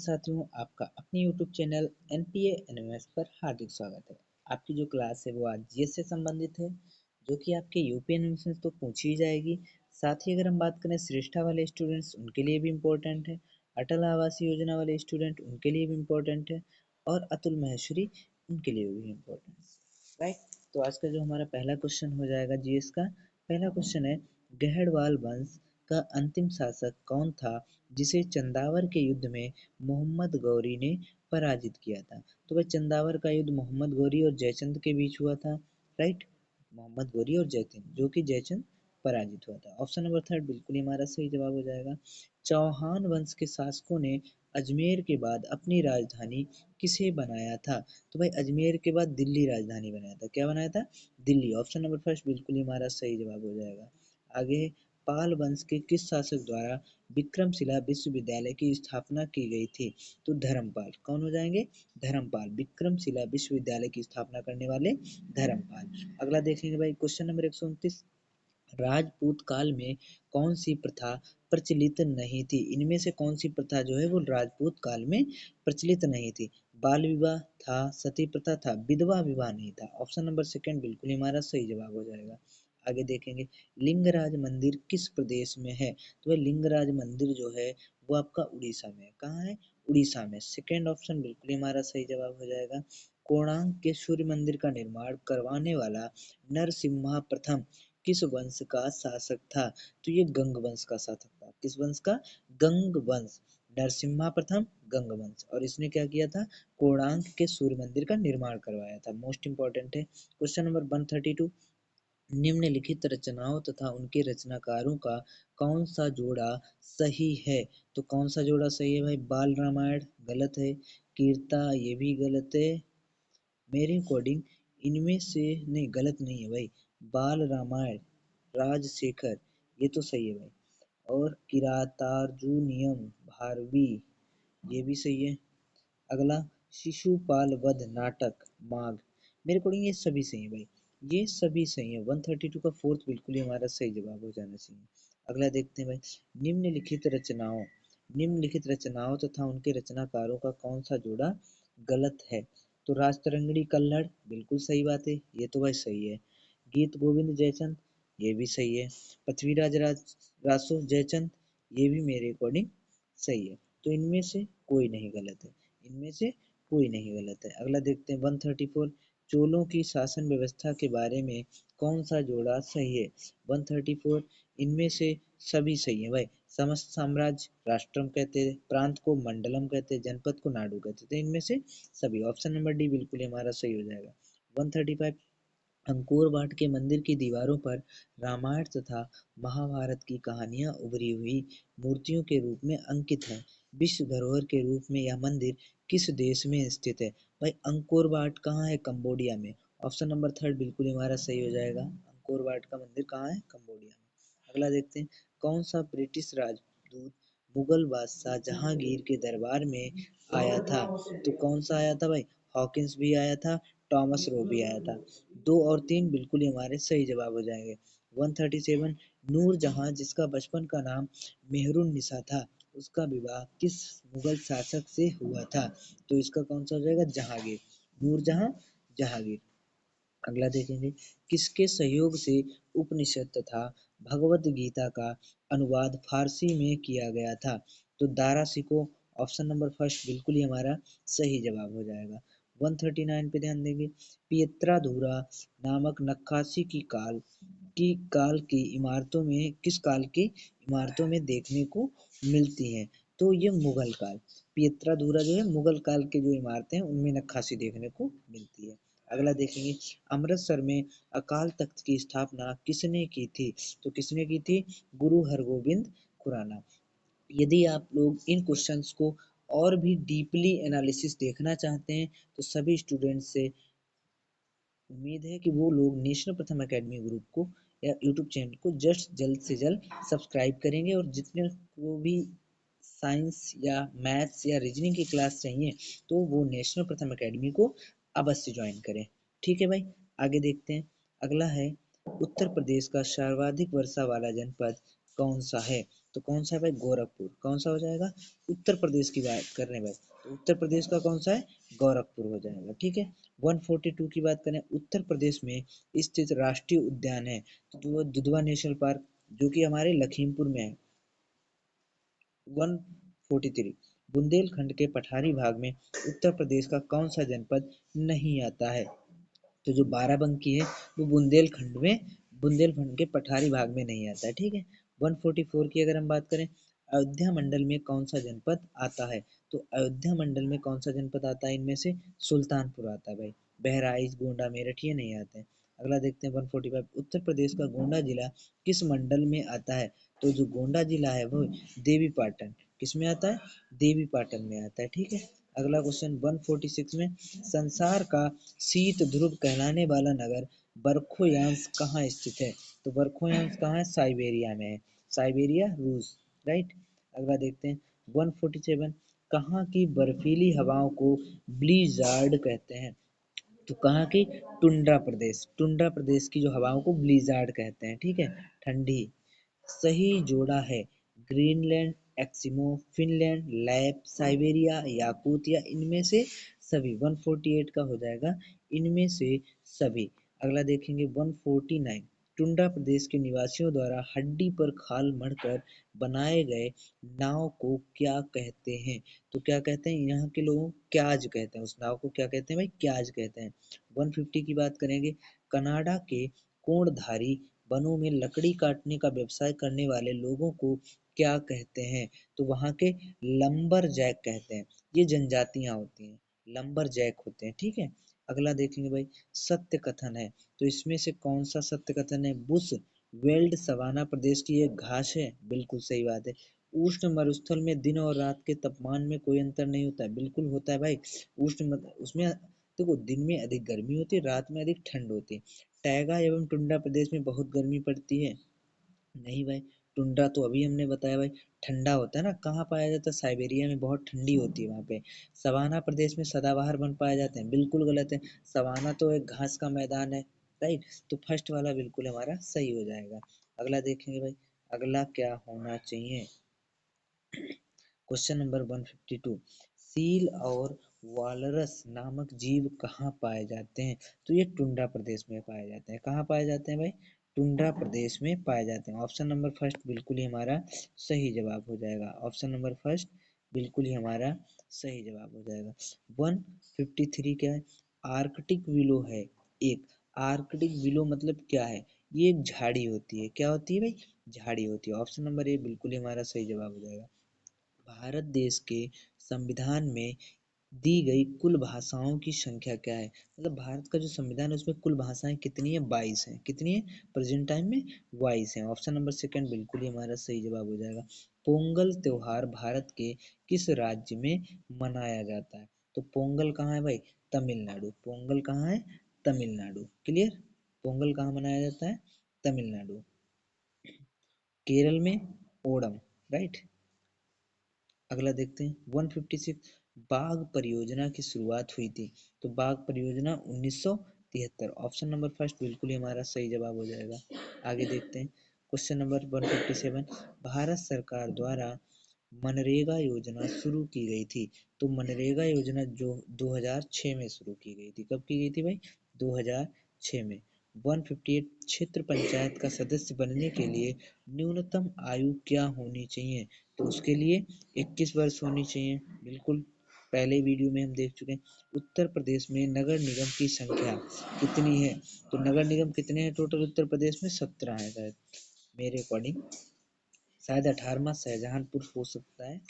साथियों, आपका अपने YouTube चैनल NPA NMS पर हार्दिक स्वागत है। आपकी जो क्लास है वो आज जीएस से संबंधित है, जो कि आपके यूपी एनएमएस में तो पूछी ही जाएगी। साथ ही अगर हम बात करें श्रेष्ठा वाले स्टूडेंट्स, उनके लिए भी इम्पोर्टेंट है। अटल आवासीय योजना वाले स्टूडेंट, उनके लिए भी इम्पोर्टेंट है। और अतुल महेश्वरी, उनके लिए भी इम्पोर्टेंट है। राइट, तो आज का जो हमारा पहला क्वेश्चन हो जाएगा जीएस का। पहला क्वेश्चन है, गहड़वाल वंश का अंतिम शासक कौन था जिसे चंदावर के युद्ध में मोहम्मद गौरी ने पराजित किया था? तो भाई चंदावर का युद्ध मोहम्मद गौरी और जयचंद के बीच हुआ था। राइट, मोहम्मद गौरी और जयचंद, जो कि जयचंद पराजित हुआ था। ऑप्शन नंबर थर्ड बिल्कुल ही हमारा सही जवाब हो जाएगा। चौहान वंश के शासकों ने अजमेर के बाद अपनी राजधानी किसे बनाया था? तो भाई अजमेर के बाद दिल्ली राजधानी बनाया था। क्या बनाया था? दिल्ली। ऑप्शन नंबर फर्स्ट बिल्कुल ही हमारा सही जवाब हो जाएगा। आगे, पाल वंश के किस शासक द्वारा विक्रमशिला विश्वविद्यालय की स्थापना की गई थी? तो धर्मपाल। कौन हो जाएंगे? धर्मपाल। विक्रमशिला विश्वविद्यालय की स्थापना करने वाले धर्मपाल। अगला देखेंगे भाई, क्वेश्चन नंबर 129। राजपूत काल में कौन सी प्रथा प्रचलित नहीं थी? इनमें से कौन सी प्रथा जो है वो राजपूत काल में प्रचलित नहीं थी? बाल विवाह था, सती प्रथा था, विधवा विवाह नहीं था। ऑप्शन नंबर सेकंड बिल्कुल ही हमारा सही जवाब हो जाएगा। आगे देखेंगे, लिंगराज मंदिर किस प्रदेश में है? तो वह लिंगराज मंदिर जो है वो आपका उड़ीसा में है। कहाँ है? उड़ीसा में। सेकेंड ऑप्शन बिल्कुल ही हमारा सही जवाब हो जाएगा। कोणार्क के सूर्य मंदिर का निर्माण करवाने वाला नरसिम्हा प्रथम किस वंश का शासक था? तो ये गंग वंश का शासक था। किस वंश का? गंग वंश। नरसिम्हा प्रथम, गंग वंश। और इसने क्या किया था? कोणार्क के सूर्य मंदिर का निर्माण करवाया था। मोस्ट इंपॉर्टेंट है। Question number 132। निम्नलिखित रचनाओं तथा उनके रचनाकारों का कौन सा जोड़ा सही है? तो कौन सा जोड़ा सही है भाई? बाल रामायण गलत है, कीर्ता ये भी गलत है। मेरे अकॉर्डिंग इनमें से नहीं, गलत नहीं है भाई। बाल रामायण, राजशेखर, ये तो सही है भाई। और किरातार्जुनीयम भारवी, ये भी सही है। अगला, शिशुपाल वध नाटक माघ, मेरे अकॉर्डिंग ये सभी सही है भाई। ये सभी सही है। 132 का फोर्थ बिल्कुल ही हमारा सही जवाब हो जाना चाहिए। अगला देखते हैं भाई, निम्नलिखित रचनाओं निम्नलिखित रचनाओं तथा उनके रचनाकारों का कौन सा जोड़ा गलत है? तो राजतरंगिणी कल्हड़, बिल्कुल सही बात है, ये तो भाई सही है। गीत गोविंद जयचंद, ये भी सही है। पृथ्वीराज रासो जयचंद, ये भी मेरे अकॉर्डिंग सही है। तो इनमें से कोई नहीं गलत है। इनमें से कोई नहीं गलत है। अगला देखते हैं 134। चोलों की शासन व्यवस्था के बारे में कौन सा जोड़ा सही है? 134, इनमें से सभी सही है भाई। समस्त साम्राज्य राष्ट्रम कहते हैं, प्रांत को मंडलम कहते हैं, जनपद को नाडु कहते हैं। तो इनमें से सभी। ऑप्शन नंबर डी बिल्कुल ही हमारा सही हो जाएगा। 135। अंकोर वाट के मंदिर की दीवारों पर रामायण तथा महाभारत की कहानियां उभरी हुई मूर्तियों के रूप में अंकित हैं। विश्व धरोहर के रूप में यह मंदिर किस देश में स्थित है? भाई अंकोर वाट कहाँ है? कंबोडिया में। ऑप्शन नंबर थर्ड बिल्कुल हमारा सही हो जाएगा। अंकोर वाट का मंदिर कहाँ है? कंबोडिया में। अगला देखते हैं, कौन सा ब्रिटिश राजदूत मुगल बादशाह जहांगीर के दरबार में आया था? तो कौन सा आया था भाई? हॉकिंस भी आया था, टॉमस रो भी आया था। 2 और 3 बिल्कुल ही हमारे सही जवाब हो जाएंगे। 137। नूरजहां जिसका बचपन का नाम मेहरुन्निसा था, उसका विवाह किस मुगल शासक से हुआ था? तो इसका कौन सा हो जाएगा? जहांगीर। नूरजहां, जहांगीर। अगला देखेंगे, किसके सहयोग से उपनिषद तथा भगवत गीता का अनुवाद फारसी में किया गया था? तो दारा सिको। ऑप्शन नंबर फर्स्ट बिल्कुल ही हमारा सही जवाब हो जाएगा। 139 पे ध्यान देंगे, पियत्राधुरा नामक नक्काशी की इमारतों में किस काल की इमारतों में देखने को मिलती हैं? तो ये मुगल काल। पियत्राधुरा जो है मुगल काल के जो इमारतें हैं उनमें नक्काशी देखने को मिलती है। अगला देखेंगे, अमृतसर में अकाल तख्त की स्थापना किसने की थी? तो किसने की थी? गुरु हरगोबिंद खुराना। यदि आप लोग इन क्वेश्चंस को और भी डीपली एनालिसिस देखना चाहते हैं तो सभी स्टूडेंट्स से उम्मीद है कि वो लोग नेशनल प्रथम एकेडमी ग्रुप को या यूट्यूब चैनल को जल्द से जल्द सब्सक्राइब करेंगे। और जितने को भी साइंस या मैथ्स या रीजनिंग की क्लास चाहिए तो वो नेशनल प्रथम एकेडमी को अवश्य ज्वाइन करें। ठीक है भाई, आगे देखते हैं। अगला है, उत्तर प्रदेश का सर्वाधिक वर्षा वाला जनपद कौन सा है? तो कौन सा है भाई? गोरखपुर। कौन सा हो जाएगा? उत्तर प्रदेश की बात कर रहे हैं भाई, तो उत्तर प्रदेश का कौन सा है? गोरखपुर हो जाएगा। ठीक है। 142 की बात करें, उत्तर प्रदेश में स्थित राष्ट्रीय उद्यान है तो वो दुधवा नेशनल पार्क, जो कि हमारे लखीमपुर में है। 143, बुंदेलखंड के पठारी भाग में उत्तर प्रदेश का कौन सा जनपद नहीं आता है? तो जो बाराबंकी है वो बुंदेलखंड के पठारी भाग में नहीं आता है। ठीक है। 144 की अगर हम बात करें, अयोध्या मंडल में कौन सा जनपद आता है? तो अयोध्या मंडल में कौन सा जनपद आता है इनमें से? सुल्तानपुर आता है भाई। बहराइच, गोंडा, मेरठ ये नहीं आते हैं। अगला देखते हैं 145, उत्तर प्रदेश का गोंडा जिला किस मंडल में आता है? तो जो गोंडा जिला है वो देवी पाटन, किस में आता है? देवी पाटन में आता है। ठीक है। अगला क्वेश्चन 146 में, संसार का शीत ध्रुव कहलाने वाला नगर बरखोयांश कहाँ स्थित है? तो बरखोयांश कहाँ है? साइबेरिया में है। साइबेरिया, रूस। राइट। अगला देखते हैं 147, कहाँ की बर्फीली हवाओं को ब्लीजार्ड कहते हैं? तो कहाँ की? टुंड्रा प्रदेश की जो हवाओं को ब्लीजार्ड कहते हैं। ठीक है। ठंडी। सही जोड़ा है ग्रीनलैंड, एक्सिमो, फिनलैंड, लैप, साइबेरिया, याकूत या इनमें से सभी। 148 का हो जाएगा इनमें से सभी। अगला देखेंगे 149, टुंड्रा प्रदेश के निवासियों द्वारा हड्डी पर खाल मढ़कर बनाए गए नाव को क्या कहते हैं? तो क्या कहते हैं? यहाँ के लोगों को क्याज कहते हैं। उस नाव को क्या कहते हैं भाई? क्याज कहते हैं। 150 की बात करेंगे, कनाडा के कोणधारी वनों में लकड़ी काटने का व्यवसाय करने वाले लोगों को क्या कहते हैं? तो वहाँ के लंबर जैक कहते हैं। ये जनजातियां होती हैं, लंबर जैक होते हैं। ठीक है। अगला देखेंगे भाई, सत्य कथन है तो इसमें से कौन सा सत्य कथन है? बुश वेल्ड सवाना प्रदेश की एक घास है, बिल्कुल सही बात है। उष्ण मरुस्थल में दिन और रात के तापमान में कोई अंतर नहीं होता है, बिल्कुल होता है भाई। उसमें देखो, दिन में अधिक गर्मी होती है, रात में अधिक ठंड होती है। टैगा एवं टुंड्रा प्रदेश में बहुत गर्मी पड़ती है? नहीं भाई, टुंड्रा तो अभी हमने बताया भाई, ठंडा होता है ना। कहाँ पाया जाता है? साइबेरिया में बहुत ठंडी होती है वहाँ पे। सवाना प्रदेश में सदाबहार वन पाए जाते हैं, बिल्कुल गलत है। सवाना तो एक घास का मैदान है। राइट। तो फर्स्ट वाला बिल्कुल हमारा सही हो जाएगा। अगला देखेंगे भाई, अगला क्या होना चाहिए? क्वेश्चन नंबर 152, सील और वालरस नामक जीव कहाँ पाए जाते हैं? तो ये टुंड्रा प्रदेश में पाए जाते हैं। कहाँ पाए जाते हैं भाई? टुंड्रा प्रदेश में पाए जाते हैं। ऑप्शन नंबर फर्स्ट बिल्कुल ही हमारा सही जवाब हो जाएगा। ऑप्शन नंबर फर्स्ट बिल्कुल ही हमारा सही जवाब हो जाएगा। 153 क्या है? आर्कटिक विलो है एक। आर्कटिक विलो मतलब क्या है? ये एक झाड़ी होती है। क्या होती है भाई? झाड़ी होती है। ऑप्शन नंबर ए बिल्कुल ही हमारा सही जवाब हो जाएगा। भारत देश के संविधान में दी गई कुल भाषाओं की संख्या क्या है? मतलब भारत का जो संविधान है उसमें कुल भाषाएं कितनी है? 22 हैं। कितनी है प्रेजेंट टाइम में? 22 हैं। ऑप्शन नंबर सेकंड बिल्कुल ही हमारा सही जवाब हो जाएगा। पोंगल त्योहार भारत के किस राज्य में मनाया जाता है? तो पोंगल कहाँ है भाई? तमिलनाडु। पोंगल कहाँ है? तमिलनाडु। क्लियर। पोंगल कहाँ मनाया जाता है? तमिलनाडु। केरल में ओणम। राइट। अगला देखते हैं 156, बाघ परियोजना की शुरुआत हुई थी? तो बाघ परियोजना 1973। ऑप्शन नंबर फर्स्ट बिल्कुल ही हमारा सही जवाब हो जाएगा। आगे देखते हैं क्वेश्चन नंबर 157, भारत सरकार द्वारा मनरेगा योजना शुरू की गई थी? तो मनरेगा योजना जो 2006 में शुरू की गई थी। कब की गई थी भाई? 2006 में। 158, क्षेत्र पंचायत का सदस्य बनने के लिए न्यूनतम आयु क्या होनी चाहिए? तो उसके लिए 21 वर्ष होनी चाहिए, बिल्कुल। पहले वीडियो में हम देख चुके हैं। उत्तर प्रदेश में नगर निगम की संख्या कितनी है? तो नगर निगम कितने हैं टोटल उत्तर प्रदेश में? 17 है शायद, मेरे अकॉर्डिंग। शायद 18वां शाहजहांपुर हो सकता है,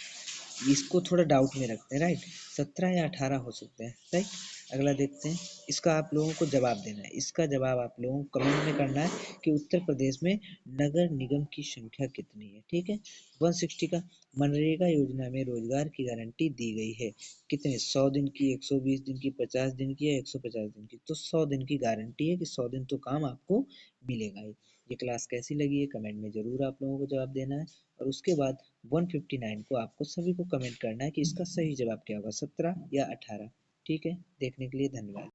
इसको थोड़ा डाउट में रखते हैं। राइट। 17 या 18 हो सकते हैं। राइट। अगला देखते हैं, इसका आप लोगों को जवाब देना है। इसका जवाब आप लोगों को कमेंट में करना है कि उत्तर प्रदेश में नगर निगम की संख्या कितनी है। ठीक है। 160 का, मनरेगा योजना में रोजगार की गारंटी दी गई है कितने? 100 दिन की, 120 दिन की, 50 दिन की या 150 दिन की? तो 100 दिन की गारंटी है कि 100 दिन तो काम आपको मिलेगा ही। ये क्लास कैसी लगी है कमेंट में जरूर आप लोगों को जवाब देना है। और उसके बाद 159 को आपको सभी को कमेंट करना है कि इसका सही जवाब क्या होगा, 17 या 18। ठीक है। देखने के लिए धन्यवाद।